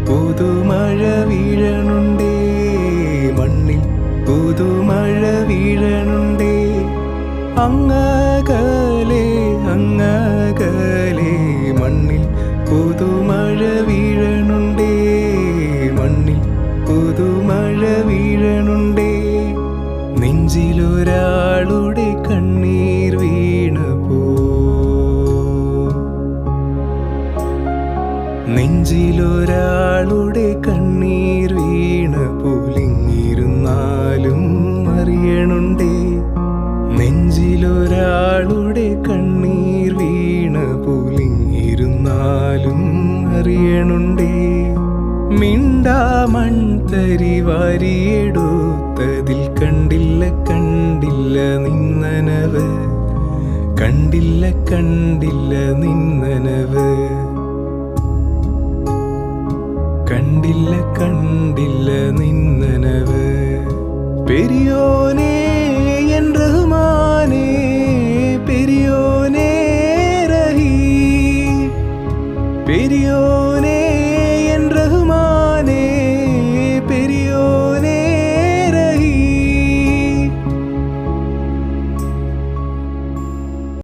പുതുമഴ വീഴണുണ്ടേ, മണ്ണിൽ പുതുമഴ വീഴണുണ്ടേ. അങ്ങകലെ അങ്ങകലെ മണ്ണിൽ പുതുമഴ വീഴണുണ്ടേ, മണ്ണിൽ പുതുമഴ വീഴണുണ്ടേ. നെഞ്ചിലൊരാളുടെ കണ്ണീർ വീണപ്പോ, നെഞ്ചിലൊരാളുടെ കണ്ണീർ വീണപ്പോലിങ്ങിരുന്നാലും അറിയണുണ്ടേ, നെഞ്ചിലൊരാളുടെ കണ്ണീർ വീണപ്പോലിങ്ങിരുന്നാലും അറിയണുണ്ടേ. മിണ്ടാമൺതരി വാരിയെടുത്തതിൽ കണ്ടില്ല കണ്ടില്ല നിന്നനവ്, കണ്ടില്ല കണ്ടില്ല നിന്നനവ്, കണ്ടില്ല കണ്ടില്ല നിന്നനവ്. പെരിയോനേ എൻ